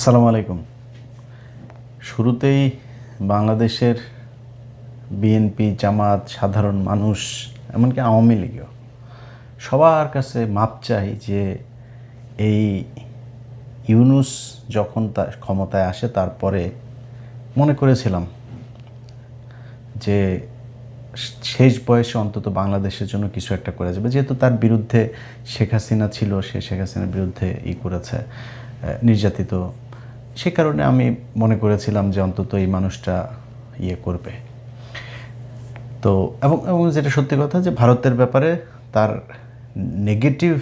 আসসালামু আলাইকুম। শুরুতেই বাংলাদেশের বিএনপি, জামাত, সাধারণ মানুষ, এমনকি আওয়ামী লীগও সবার কাছে মাপ চাই যে এই ইউনূস যখন তার ক্ষমতায় আসে তারপরে মনে করেছিলাম যে শেষ বয়সে অন্তত বাংলাদেশের জন্য কিছু একটা করে যাবে, যেহেতু তার বিরুদ্ধে শেখ হাসিনা ছিল, সে শেখ হাসিনার বিরুদ্ধে করেছে, নির্যাতিত। সে কারণে আমি মনে করেছিলাম যে অন্তত এই মানুষটা করবে। তো এবং এবং যেটা সত্যি কথা যে ভারতের ব্যাপারে তার নেগেটিভ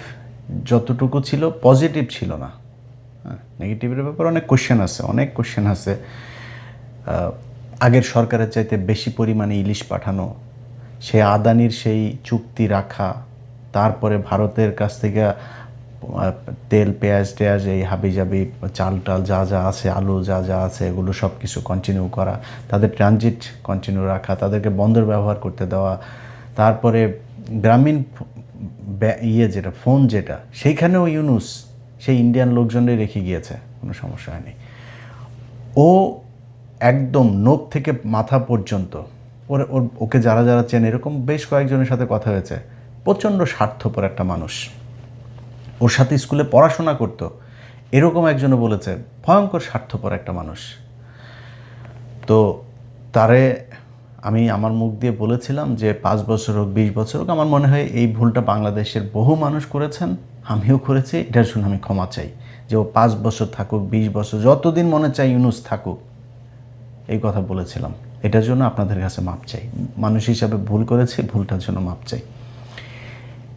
যতটুকু ছিল, পজিটিভ ছিল না। নেগেটিভের ব্যাপারে অনেক কোশ্চেন আছে। আগের সরকারের চাইতে বেশি পরিমাণে ইলিশ পাঠানো, সে আদানির সেই চুক্তি রাখা, তারপরে ভারতের কাছ থেকে তেল, পেঁয়াজ টেয়াজ, এই হাবিজাবি চাল টাল যা যা আছে, আলু যা যা আছে, এগুলো সব কিছু কন্টিনিউ করা, তাদের ট্রানজিট কন্টিনিউ রাখা, তাদেরকে বন্দর ব্যবহার করতে দেওয়া, তারপরে গ্রামীণ যেটা ফোন যেটা, সেইখানেও ইউনূস সেই ইন্ডিয়ান লোকজনই রেখে গিয়েছে, কোনো সমস্যা হয়নি। ও একদম নোখ থেকে মাথা পর্যন্ত ওকে যারা যারা চেনে, এরকম বেশ কয়েকজনের সাথে কথা হয়েছে, প্রচণ্ড স্বার্থপর একটা মানুষ। ওর সাথে স্কুলে পড়াশোনা করতো এরকম একজনও বলেছে ভয়ঙ্কর স্বার্থপর একটা মানুষ। তো তারে আমি আমার মুখ দিয়ে বলেছিলাম যে 5 বছর হোক, 20 বছর হোক, আমার মনে হয় এই ভুলটা বাংলাদেশের বহু মানুষ করেছেন, আমিও করেছি, এটার জন্য আমি ক্ষমা চাই। যে ও 5 বছর থাকুক, 20 বছর, যতদিন মনে চাই ইউনূস থাকুক, এই কথা বলেছিলাম। এটার জন্য আপনাদের কাছে মাপ চাই। মানুষ হিসাবে ভুল করেছি, ভুলটার জন্য মাপ চাই।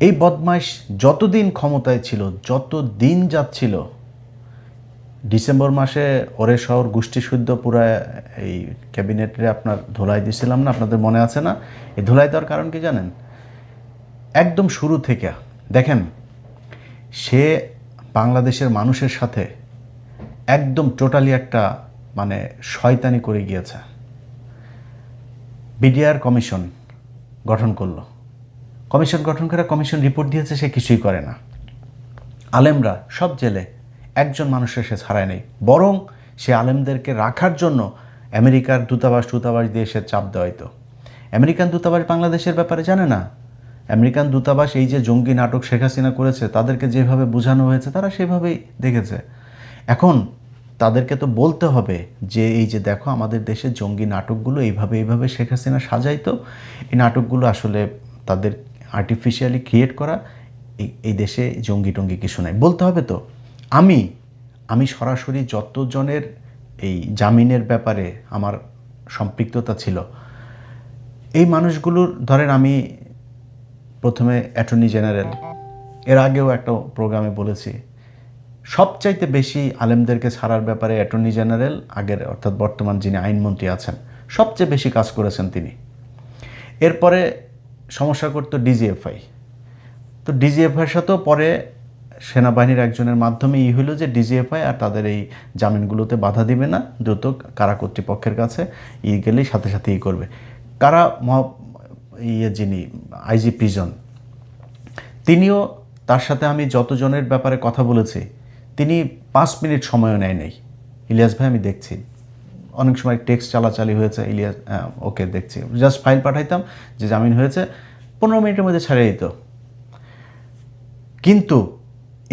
এই বদমাইশ যতদিন ক্ষমতায় ছিল, যত দিন যাচ্ছিল, ডিসেম্বর মাসে ওরে শহর গোষ্ঠী শুদ্ধ পুরা এই ক্যাবিনেটে আপনার ধুলাই দিয়েছিলাম না, আপনাদের মনে আছে না? এই ধুলাই দেওয়ার কারণ কি জানেন? একদম শুরু থেকে দেখেন, সে বাংলাদেশের মানুষের সাথে একদম টোটালি একটা মানে শয়তানি করে গিয়েছে। বিডিআর কমিশন গঠন করলো, কমিশন গঠন করে কমিশন রিপোর্ট দিয়েছে, সে কিছুই করে না। আলেমরা সব জেলে, একজন মানুষের সে ছাড়ায় নেই, বরং সে আলেমদেরকে রাখার জন্য আমেরিকার দূতাবাস দিয়ে সে চাপ দেওয়াইতো। আমেরিকান দূতাবাস বাংলাদেশের ব্যাপারে জানে না। আমেরিকান দূতাবাস এই যে জঙ্গি নাটক শেখ হাসিনা করেছে, তাদেরকে যেভাবে বোঝানো হয়েছে তারা সেভাবেই দেখেছে। এখন তাদেরকে তো বলতে হবে যে এই যে দেখো আমাদের দেশের জঙ্গি নাটকগুলো এইভাবে শেখ হাসিনা সাজাইতো, এই নাটকগুলো আসলে তাদের আর্টিফিশিয়ালি ক্রিয়েট করা, এই দেশে জঙ্গি টঙ্গি কিছু নাই, বলতে হবে। তো আমি সরাসরি যতজনের এই জামিনের ব্যাপারে আমার সম্পৃক্ততা ছিল, এই মানুষগুলোর ধরেন, আমি প্রথমে অ্যাটর্নি জেনারেল, এর আগেও একটা প্রোগ্রামে বলেছি, সবচাইতে বেশি আলেমদেরকে ছাড়ার ব্যাপারে অ্যাটর্নি জেনারেল আগের, অর্থাৎ বর্তমান যিনি আইনমন্ত্রী আছেন, সবচেয়ে বেশি কাজ করেছেন তিনি। এরপরে সমস্যা করতো ডিজিএফআই। তো ডিজিএফআইয়ের সাথেও পরে সেনাবাহিনীর একজনের মাধ্যমে হইল যে ডিজিএফআই আর তাদের এই জামিনগুলোতে বাধা দিবে না, দ্রুত কারা কর্তৃপক্ষের কাছে গেলেই সাথে সাথে করবে। কারা যিনি আইজি প্রিজন, তিনিও, তার সাথে আমি যতজনের ব্যাপারে কথা বলেছি, তিনি 5 মিনিট সময়ও নেয় নেই। ইলিয়াস ভাই আমি দেখছি, অনেক সময় টেক্সট চালাচালি হয়েছে, ইলিয়াস ওকে দেখছি, জাস্ট ফাইল পাঠাইতাম যে জামিন হয়েছে, 15 মিনিটের মধ্যে ছাড়িয়ে দিত। কিন্তু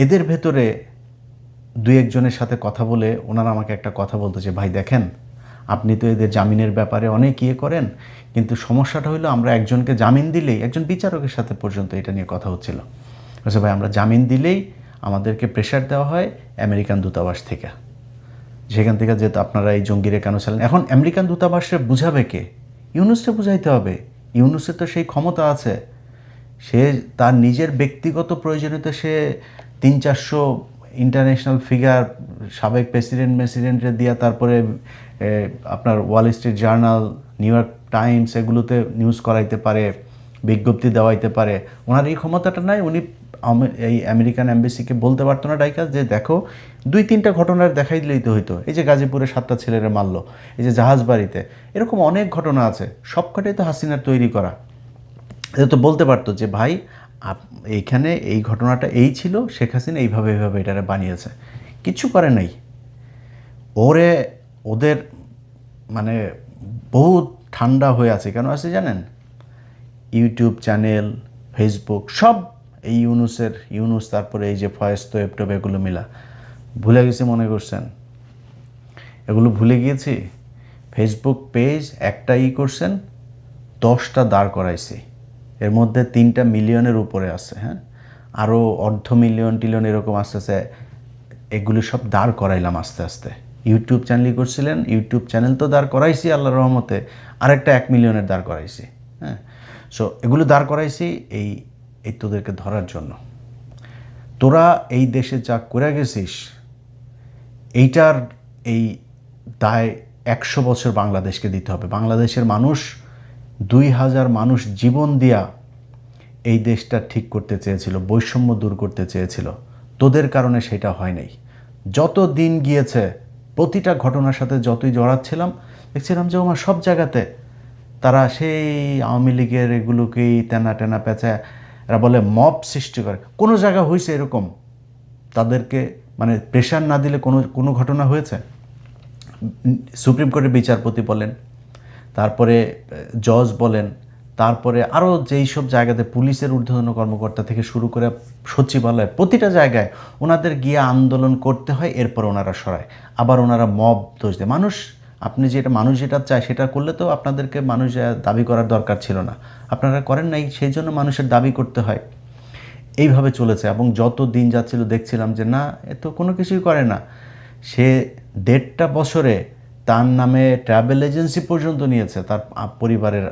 এদের ভেতরে 2-1 জনের সাথে কথা বলে ওনারা আমাকে একটা কথা বলতো যে ভাই দেখেন, আপনি তো এদের জামিনের ব্যাপারে অনেক করেন, কিন্তু সমস্যাটা হলো আমরা একজনকে জামিন দিলেই, একজন বিচারকের সাথে পর্যন্ত এটা নিয়ে কথা হচ্ছিল, আচ্ছা ভাই আমরা জামিন দিলেই আমাদেরকে প্রেশার দেওয়া হয় আমেরিকান দূতাবাস থেকে, সেখান থেকে যেহেতু আপনারা এই জঙ্গিরে কেন চালেন। এখন আমেরিকান দূতাবাসে বুঝাবে কে? ইউনূসকে বুঝাইতে হবে। ইউনূসের তো সেই ক্ষমতা আছে, সে তার নিজের ব্যক্তিগত প্রয়োজনীয়তা সে 300-400 ইন্টারন্যাশনাল ফিগার, সাবেক প্রেসিডেন্টের দিয়া, তারপরে আপনার Wall Street journal, new York Times, এগুলোতে নিউজ করাইতে পারে, বিজ্ঞপ্তি দেওয়াইতে পারে। ওনার এই ক্ষমতাটা নাই। উনি এই আমেরিকান এম্বাসিকে বলতে পারতো না ডাইকা যে দেখো 2-3টা ঘটনার দেখাই দিলেই তো হইতো, এই যে গাজীপুরে 7টা ছেলেরা মারলো, এই যে জাহাজবাড়িতে, এরকম অনেক ঘটনা আছে, সবকটাই তো হাসিনার তৈরি করা। এটা তো বলতে পারতো যে ভাই এইখানে এই ঘটনাটা এই ছিল, শেখ হাসিনা এইভাবে এটারে বানিয়েছে। কিছু করে নাই। ওরে ওদের মানে বহুত ঠান্ডা হয়ে আছে, কেন আছে জানেন? ইউটিউব চ্যানেল, ফেসবুক সব এই ইউনুস, তারপরে এই যে ফয়েজ তোয়েব টোয়েব এগুলো মিলা ভুলে গেছি মনে করছেন? এগুলো ভুলে গিয়েছি? ফেসবুক পেজ একটা করছেন, 10টা দাঁড় করাইছি, এর মধ্যে 3টা মিলিয়নের উপরে আছে। হ্যাঁ, আরও অর্ধ মিলিয়ন টিলিয়ন এরকম আসতেছে, এগুলি সব দাঁড় করাইলাম আস্তে আস্তে। ইউটিউব চ্যানেলই করছিলেন, ইউটিউব চ্যানেল তো দাঁড় করাইছি আল্লাহর রহমতে, আরেকটা 1 মিলিয়নের দাঁড় করাইছি। হ্যাঁ, সো এগুলো দাঁড় করাইছি এই এই তোদেরকে ধরার জন্য। তোরা এই দেশে যা করে গেছিস, এইটার এই দায় 100 বছর বাংলাদেশকে দিতে হবে। বাংলাদেশের মানুষ 2000 মানুষ জীবন দিয়া এই দেশটা ঠিক করতে চেয়েছিল, বৈষম্য দূর করতে চেয়েছিল। তোদের কারণে সেটা হয় নাই। যত দিন গিয়েছে প্রতিটা ঘটনার সাথে যতই জড়াচ্ছিলাম, দেখছিলাম যে আমার সব জায়গাতে তারা সেই আওয়ামী লীগের এগুলোকেই টেনা টেনা পেঁচা, এরা বলে মব সৃষ্টি করে। কোনো জায়গা হয়েছে এরকম তাদেরকে মানে প্রেশার না দিলে কোনো ঘটনা হয়েছে? সুপ্রিম কোর্টের বিচারপতি বলেন, তারপরে জজ বলেন, তারপরে আরও যেই সব জায়গাতে পুলিশের ঊর্ধ্বতন কর্মকর্তা থেকে শুরু করে সচিবালয়, প্রতিটা জায়গায় ওনাদের গিয়ে আন্দোলন করতে হয়, এরপর ওনারা সরায়। আবার ওনারা মব দোষ দেয়। মানুষ যেটা চায় সেটা করলে তো আপনাদেরকে মানুষ দাবি করার দরকার ছিল না, আপনারা করেন নাই, সেই জন্য মানুষের দাবি করতে হয়। এইভাবে চলেছে এবং যত দিন যাচ্ছিল দেখছিলাম যে না, এ তো কোনো কিছুই করে না। সে 1.5 বছরে তার নামে ট্রাভেল এজেন্সি পর্যন্ত নিয়েছে, তার পরিবারের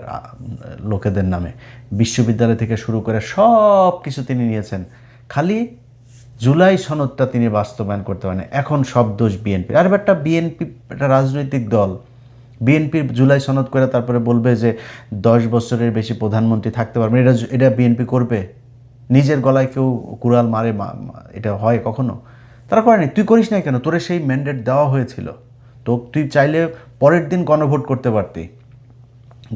লোকেদের নামে, বিশ্ববিদ্যালয় থেকে শুরু করে সব কিছু তিনি নিয়েছেন। খালি জুলাই সনদটা তিনি বাস্তবায়ন করতে পারেন। এখন সব দোষ বিএনপির। আর একটা বিএনপি একটা রাজনৈতিক দল, বিএনপির জুলাই সনদ করে তারপরে বলবে যে 10 বছরের বেশি প্রধানমন্ত্রী থাকতে পারবে। এটা বিএনপি করবে? নিজের গলায় কেউ কুড়াল মারে, এটা হয় কখনো? তারা করেনি। তুই করিস নাই কেন? তোরে সেই ম্যান্ডেট দেওয়া হয়েছিল, তো তুই চাইলে পরের দিন গণভোট করতে পারতি,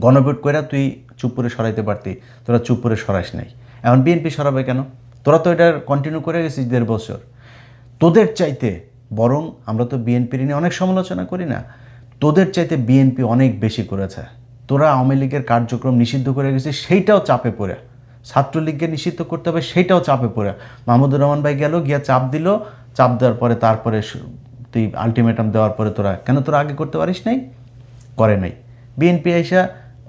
গণভোট করে তুই চুপ করে সরাইতে পারতি, তোরা চুপ করে সরাইস নাই। এখন বিএনপি সরাবে কেন? তোরা তো এটা কন্টিনিউ করে গেছিস 1.5 বছর। তোদের চাইতে বরং আমরা তো বিএনপির নিয়ে অনেক সমালোচনা করি না, তোদের চাইতে বিএনপি অনেক বেশি করেছে। তোরা আওয়ামী লীগের কার্যক্রম নিষিদ্ধ করে গেছিস, সেইটাও চাপে পড়ে। ছাত্রলীগকে নিষিদ্ধ করতে হবে, সেইটাও চাপে পড়ে। মাহমুদুর রহমান ভাই গেল, গিয়া চাপ দিল, চাপ দেওয়ার পরে তারপরে তুই আলটিমেটাম দেওয়ার পরে তোরা আগে করতে পারিস নাই? করে নাই। বিএনপি আইসা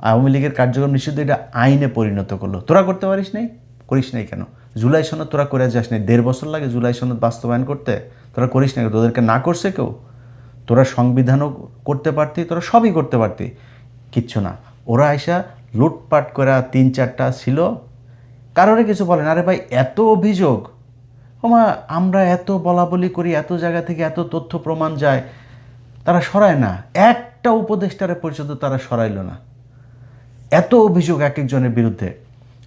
আওয়ামী লীগের কার্যক্রম নিষিদ্ধ এটা আইনে পরিণত করলো, তোরা করতে পারিস নাই? করিস নাই কেন? জুলাই সনদ তোরা করে যাস নাই? 1.5 বছর লাগে জুলাই সনদ বাস্তবায়ন করতে, তোরা করিস নাই? তোদেরকে না করছে কেউ? তোরা সংবিধানও করতে পারতি, তোরা সবই করতে পারতি, কিচ্ছু না। ওরা আইসা লুটপাট করা 3-4টা ছিল, কারোরে কিছু বলেন। আরে ভাই, এত অভিযোগ, আমরা এত বলা বলি করি, এত জায়গা থেকে এত তথ্য প্রমাণ যায়, তারা সরায় না। একটা উপদেষ্টারে পর্যন্ত তারা সরাইল না। এত অভিযোগ এক একজনের বিরুদ্ধে,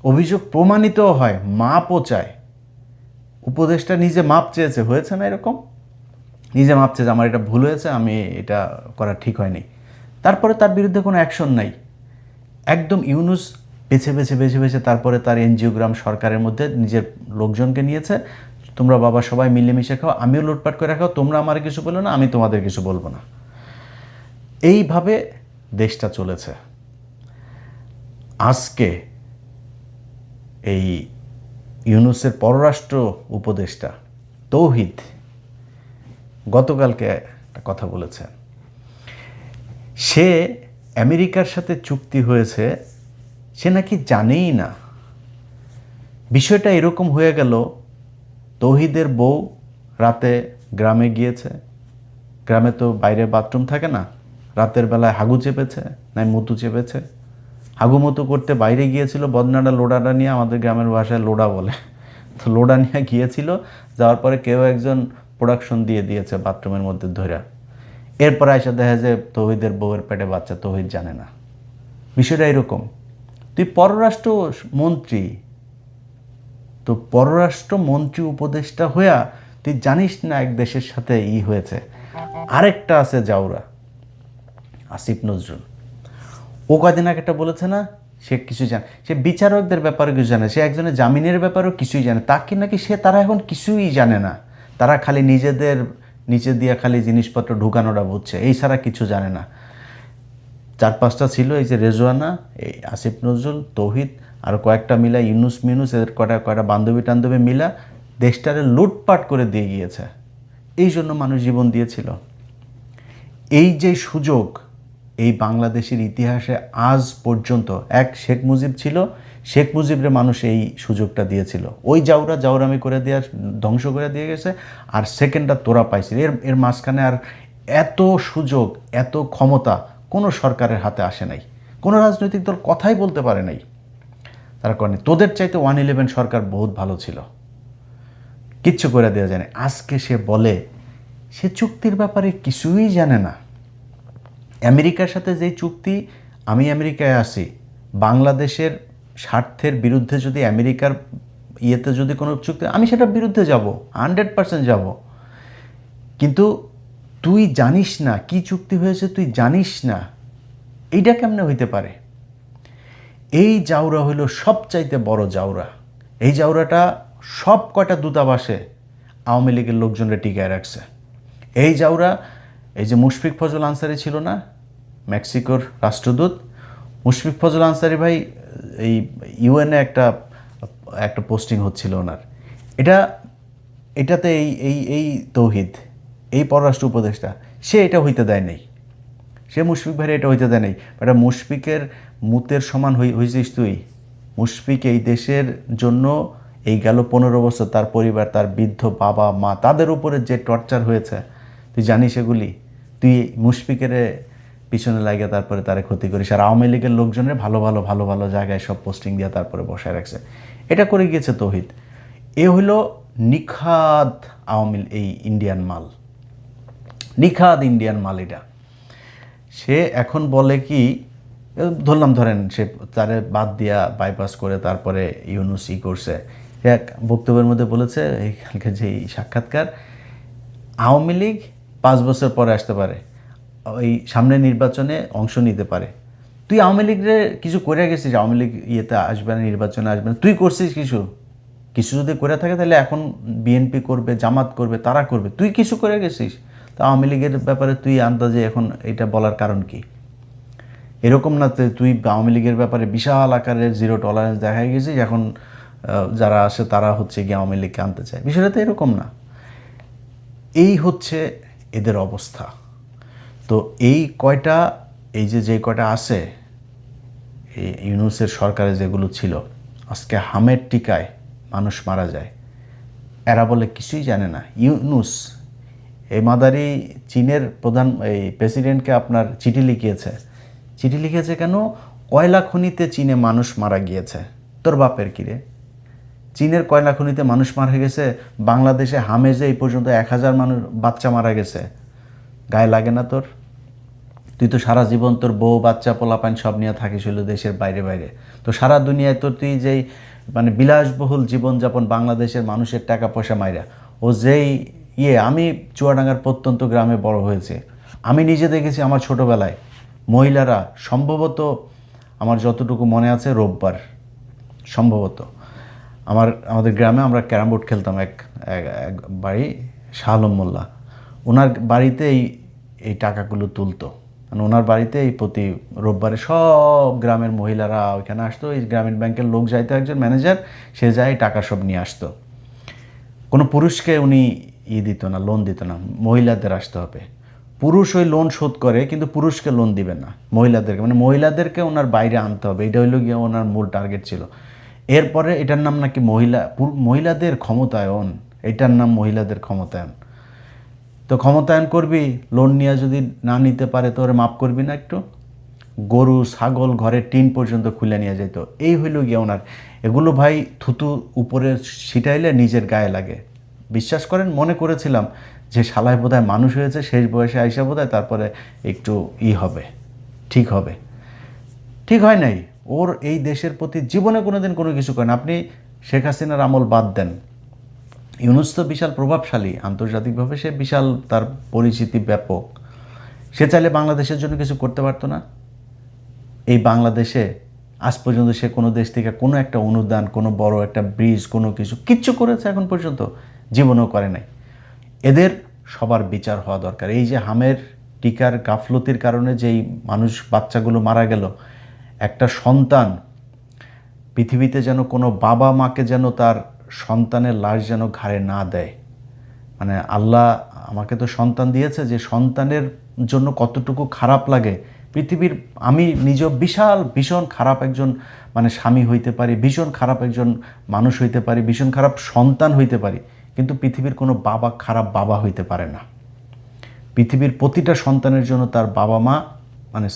অভিযোগ প্রমাণিতও হয়, মাপও চায়। উপদেষ্টা নিজে মাপ চেয়েছে, হয়েছে না এরকম? নিজে মাপ চেয়েছে, আমার এটা ভুল হয়েছে, আমি এটা করা ঠিক হয়নি, তারপরে তার বিরুদ্ধে কোনো অ্যাকশন নাই। একদম ইউনুস বেছে বেছে বেছে বেছে তারপরে তার এনজিওগ্রাম সরকারের মধ্যে নিজের লোকজনকে নিয়েছে, তোমরা বাবা সবাই মিলেমিশে খাও, আমিও লুটপাট করে খাও, তোমরা আমার কিছু বলো না, আমি তোমাদের কিছু বলবো না। এইভাবে দেশটা চলেছে। আজকে এই ইউনুসের পররাষ্ট্র উপদেষ্টা তৌহিদ গতকালকে একটা কথা বলেছেন, সে আমেরিকার সাথে চুক্তি হয়েছে, সে নাকি জানেই না। বিষয়টা এরকম হয়ে গেল, তৌহিদের বউ রাতে গ্রামে গিয়েছে, গ্রামে তো বাইরে বাথরুম থাকে না, রাতের বেলায় হাগু চেপেছে, নাই মুতু চেপেছে, হাগু মুতু করতে বাইরে গিয়েছিল, বদনাটা লোডাটা নিয়ে, আমাদের গ্রামের ভাষায় লোডা বলে, তো লোডা নিয়ে গিয়েছিল, যাওয়ার পরে কেউ একজন প্রোডাকশন দিয়ে দিয়েছে বাথরুমের মধ্যে ধরে। এরপর এসে দেখা যায় তৌহিদের বউয়ের পেটে বাচ্চা, তৌহিদ জানে না। বিষয়টা এরকম। তুই পররাষ্ট্র মন্ত্রী, তো পররাষ্ট্রমন্ত্রী উপদেষ্টা হইয়া তুই জানিস না এক দেশের সাথে হয়েছে। আরেকটা আছে জাউরা, আসিফ নজরুল, ও কয়দিন আগে একটা বলেছে না, সে কিছু জানে, সে বিচারকদের ব্যাপারে কিছু জানে, সে একজনের জামিনের ব্যাপারেও কিছুই জানে, তাকে নাকি তারা এখন কিছুই জানে না, তারা খালি নিজেদের নিচে দিয়ে খালি জিনিসপত্র ঢুকানোটা বুঝছে, এই ছাড়া কিছু জানে না। 4-5টা ছিল, এই যে রেজওয়ানা, এই আসিফ নজরুল, তৌহিদ, আর কয়েকটা মিলা ইউনুস মিনুস, এদের কয়টা বান্ধবী টান্ধবী মিলা দেশটারে লুটপাট করে দিয়ে গিয়েছে। এই জন্য মানুষ জীবন দিয়েছিল। এই যে সুযোগ এই বাংলাদেশের ইতিহাসে আজ পর্যন্ত, এক শেখ মুজিব ছিল, শেখ মুজিবরে মানুষ এই সুযোগটা দিয়েছিল, ওই জাউরামি করে দেওয়ার, ধ্বংস করে দিয়ে গেছে। আর সেকেন্ডটা তোরা পাইছিল, এর মাঝখানে আর এত সুযোগ, এত ক্ষমতা কোনো সরকারের হাতে আসে নাই, কোনো রাজনৈতিক দল কথাই বলতে পারে নাই। তার কারণে তোদের চাইতে 111 সরকার বহুত ভালো ছিল, কিচ্ছু করে দেওয়া যায় না। আজকে সে বলে সে চুক্তির ব্যাপারে কিছুই জানে না। আমেরিকার সাথে যেই চুক্তি, আমি আমেরিকায় আসি, বাংলাদেশের স্বার্থের বিরুদ্ধে যদি আমেরিকার ইয়েতে যদি কোনো চুক্তি, আমি সেটার বিরুদ্ধে যাব, 100% যাব। কিন্তু তুই জানিস না কি চুক্তি হয়েছে, তুই জানিস না, এইটা কেমনে হইতে পারে? এই জাউরা হইল সবচাইতে বড় জাউরা। এই জাউরাটা সব কয়টা দূতাবাসে আওয়ামী লীগের লোকজনরা টিকায় রাখছে। এই জাউরা, এই যে মুশফিক ফজল আনসারি ছিল না মেক্সিকোর রাষ্ট্রদূত, মুশফিক ফজল আনসারি ভাই এই ইউএনএ একটা পোস্টিং হচ্ছিল ওনার, এটাতে এই তৌহিদ, এই পররাষ্ট্র উপদেষ্টা, সে এটা হইতে দেয় নাই, সে মুশফিক ভাইয়ের এটা হইতে দেয় নাই। এটা মুশফিকের মুতের সমান হয়েছিস তুই। মুশফিক এই দেশের জন্য এই গেল 15 বছর, তার পরিবার, তার বৃদ্ধ বাবা মা, তাদের উপরে যে টর্চার হয়েছে তুই জানিস এগুলি? তুই মুশফিকের পিছনে লাগিয়ে তারপরে তারে ক্ষতি করিস। আর আওয়ামী লীগের লোকজনের ভালো ভালো জায়গায় সব পোস্টিং দিয়ে তারপরে বসায় রাখছে। এটা করে গিয়েছে তৌহিদ। এ হইল নিখাদ এই ইন্ডিয়ান মাল, নিখাদ ইন্ডিয়ান মাল। এটা সে এখন বলে কি, ধরেন সে তারে বাদ দিয়া বাইপাস করে তারপরে ইউনুস করছে। এক বক্তব্যের মধ্যে বলেছে, এইখানকার যে সাক্ষাৎকার, আওয়ামী লীগ 5 বছর পরে আসতে পারে, ওই সামনের নির্বাচনে অংশ নিতে পারে। তুই আওয়ামী লীগরে কিছু করে গেছিস? আওয়ামী লীগ ইয়েতে আসবে না, নির্বাচনে আসবে না, তুই করছিস কিছু যদি করে থাকে তাহলে এখন বিএনপি করবে, জামাত করবে, তারা করবে, তুই কিছু করে গেছিস? তো আওয়ামী লীগের ব্যাপারে তুই আন্দাজে এখন এটা বলার কারণ কি? এরকম না তুই আওয়ামী লীগের ব্যাপারে বিশাল আকারের জিরো টলারেন্স দেখাই গেছিস, এখন যারা আসে তারা হচ্ছে গিয়ে আওয়ামী লীগকে আনতে চায়। বিষয়টা তো এরকম না। এই হচ্ছে এদের অবস্থা। তো এই যে কয়টা আছে এই ইউনুসের সরকারে যেগুলো ছিল, আজকে হামের টিকায় মানুষ মারা যায়, এরা বলে কিছুই জানে না। ইউনুস এই মাদারি চীনের এই প্রেসিডেন্টকে আপনার চিঠি লিখিয়েছে কেন? কয়লা খনিতে চীনে মানুষ মারা গিয়েছে। তোর বাপের কিরে? চীনের কয়লা খনিতে মানুষ মারা গেছে, বাংলাদেশে হামেজে এই পর্যন্ত 1000 মানুষ বাচ্চা মারা গেছে। গায়ে লাগে না তোর? তুই তো সারা জীবন তোর বউ বাচ্চা পোলাপান সব নিয়ে থাকিস হইল দেশের বাইরে। তো সারা দুনিয়ায় তোর তুই যেই মানে বিলাসবহুল জীবনযাপন, বাংলাদেশের মানুষের টাকা পয়সা মাইরা, ও যেই আমি চুয়াডাঙ্গার প্রত্যন্ত গ্রামে বড় হয়েছে, আমি নিজে দেখেছি আমার ছোটোবেলায় মহিলারা, সম্ভবত আমার যতটুকু মনে আছে রোববার, সম্ভবত আমাদের গ্রামে আমরা ক্যারাম বোর্ড খেলতাম, এক বাড়ি শাহ আলম মোল্লা, ওনার বাড়িতে এই টাকাগুলো তুলতো। মানে ওনার বাড়িতে এই প্রতি রোববারে সব গ্রামের মহিলারা ওইখানে আসতো। এই গ্রামীণ ব্যাংকের লোক যাইতো, একজন ম্যানেজার, সে যায় টাকা সব নিয়ে আসতো। কোনো পুরুষকে উনি দিত না, লোন দিত না, মহিলাদের আসতে হবে। পুরুষ ওই লোন শোধ করে, কিন্তু পুরুষকে লোন দিবে না, মহিলাদেরকে ওনার বাইরে আনতে হবে। এটা হইল গিয়ে ওনার মূল টার্গেট ছিল। এরপরে এটার নাম নাকি মহিলাদের ক্ষমতায়ন, এটার নাম মহিলাদের ক্ষমতায়ন। তো ক্ষমতায়ন করবি, লোন নিয়ে যদি না নিতে পারে তো ওরা মাফ করবি না একটু? গরু ছাগল ঘরের টিন পর্যন্ত খুলে নিয়ে যেত। এই হইল গিয়ে ওনার। এগুলো ভাই থুতু উপরে ছিটাইলে নিজের গায়ে লাগে। বিশ্বাস করেন, মনে করেছিলাম যে শালায় বোধহয় মানুষ হয়েছে, শেষ বয়সে আইসা বোধহয় তারপরে একটু হবে, ঠিক হবে। ঠিক হয় নাই। ওর এই দেশের প্রতি জীবনে কোনোদিন কোনো কিছু করেন। আপনি শেখ হাসিনার আমল বাদ দেন, ইউনুস তো বিশাল প্রভাবশালী, আন্তর্জাতিকভাবে সে বিশাল, তার পরিচিতি ব্যাপক। সে চাইলে বাংলাদেশের জন্য কিছু করতে পারতো না? এই বাংলাদেশে আজ পর্যন্ত সে কোনো দেশ থেকে কোনো একটা অনুদান, কোনো বড় একটা ব্রিজ, কোনো কিচ্ছু করেছে এখন পর্যন্ত? জীবনেও করে নাই। এদের সবার বিচার হওয়া দরকার। এই যে হামের টিকার গাফলতির কারণে যেই বাচ্চাগুলো মারা গেল, একটা সন্তান পৃথিবীতে যেন কোনো বাবা মাকে যেন তার সন্তানের লাশ যেন ঘাড়ে না দেয়। মানে আল্লাহ আমাকে তো সন্তান দিয়েছে, যে সন্তানের জন্য কতটুকু খারাপ লাগে পৃথিবীর, আমি নিজেও ভীষণ খারাপ একজন স্বামী হইতে পারি, ভীষণ খারাপ একজন মানুষ হইতে পারি, ভীষণ খারাপ সন্তান হইতে পারি, কিন্তু পৃথিবীর কোনো বাবা খারাপ বাবা হইতে পারে না। পৃথিবীর প্রতিটা সন্তানের জন্য তার বাবা মা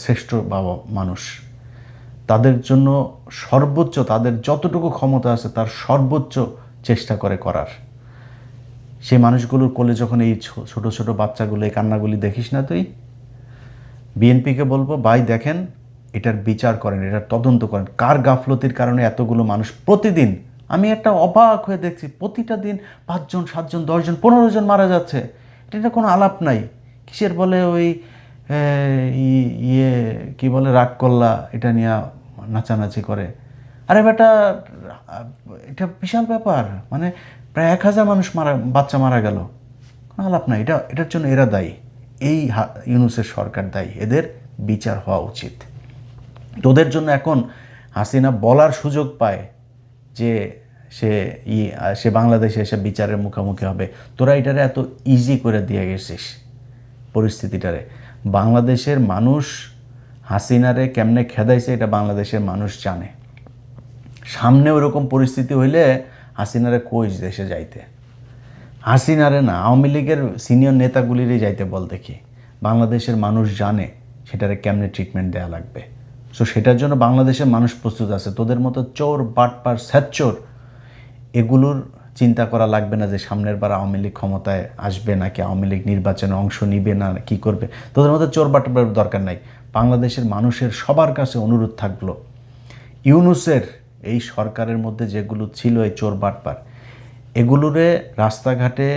শ্রেষ্ঠ বাবা মানুষ, তাদের জন্য সর্বোচ্চ, তাদের যতটুকু ক্ষমতা আছে তার সর্বোচ্চ চেষ্টা করার। সেই মানুষগুলোর কোলে যখন এই ছোট ছোট বাচ্চাগুলো এই কান্নাগুলি দেখিস না তুই, বিএনপিকে বলবো, ভাই দেখেন, এটার বিচার করেন, এটার তদন্ত করেন, কার গাফলতির কারণে এতগুলো মানুষ প্রতিদিন, আমি একটা অবাক হয়ে দেখছি, প্রতিটা দিন 5 জন 7 জন 10 জন 15 জন মারা যাচ্ছে। এটা কোনো আলাপ নাই। কিসের বলে ওই কি বলে রাগ করলা, এটা নিয়ে নাচানাচি করে। আরে বেটা, এটা বিশাল ব্যাপার, প্রায় 1000 মানুষ বাচ্চা মারা গেল, কোনো আলাপ নাই। এটার জন্য এরা দায়ী, এই ইউনূসের সরকার দায়ী, এদের বিচার হওয়া উচিত। তোদের জন্য এখন হাসিনা বলার সুযোগ পায় যে সে বাংলাদেশে এসে বিচারের মুখোমুখি হবে। তোরা এটারে এত ইজি করে দিয়ে গেছিস পরিস্থিতিটারে। বাংলাদেশের মানুষ হাসিনারে কেমনে খেদাইছে এটা বাংলাদেশের মানুষ জানে। সামনে ওরকম পরিস্থিতি হইলে হাসিনারে কই দেশে যাইতে, হাসিনারে না, আওয়ামী লীগের সিনিয়র নেতাগুলিরই যাইতে বল দেখি। বাংলাদেশের মানুষ জানে সেটারে কেমনে ট্রিটমেন্ট দেওয়া লাগবে। সো সেটার জন্য বাংলাদেশের মানুষ প্রস্তুত আছে। তোদের মতো চোর বাটপার স্যাচ্চোর এগুলোর চিন্তা করা লাগবে না যে সামনের বার আওয়ামী লীগ ক্ষমতায় আসবে নাকি আওয়ামী লীগ নির্বাচনে অংশ নিবে না কি করবে। তোদের মতো চোর বাটপার দরকার নাই। বাংলাদেশের মানুষের সবার কাছে অনুরোধ থাকলো, ইউনূসের এই সরকারের মধ্যে যেগুলো ছিল এই চোর বাটপার, এগুলোরে রাস্তাঘাটে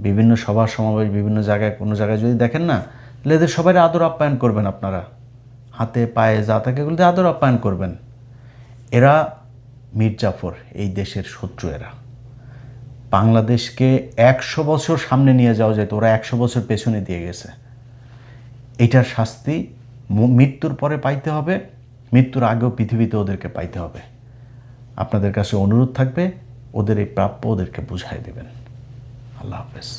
বিভিন্ন সভা সমাবেশ বিভিন্ন জায়গায় কোনো জায়গায় যদি দেখেন না, তাহলে এদের সবাই আদর আপ্যায়ন করবেন। আপনারা হাতে পায়ে যা থাকে এগুলোতে আদর আপ্যায়ন করবেন। এরা মীর জাফর, এই দেশের শত্রু। এরা বাংলাদেশকে 100 বছর সামনে নিয়ে যাওয়া যেত, ওরা 100 বছর পেছনে দিয়ে গেছে। এটার শাস্তি মৃত্যুর পরে পাইতে হবে, মৃত্যুর আগেও পৃথিবীতে ওদেরকে পাইতে হবে। আপনাদের কাছে অনুরোধ থাকবে, ওদের এই প্রাপ্য ওদেরকে বুঝাই দেবেন। আল্লাহ হাফেজ।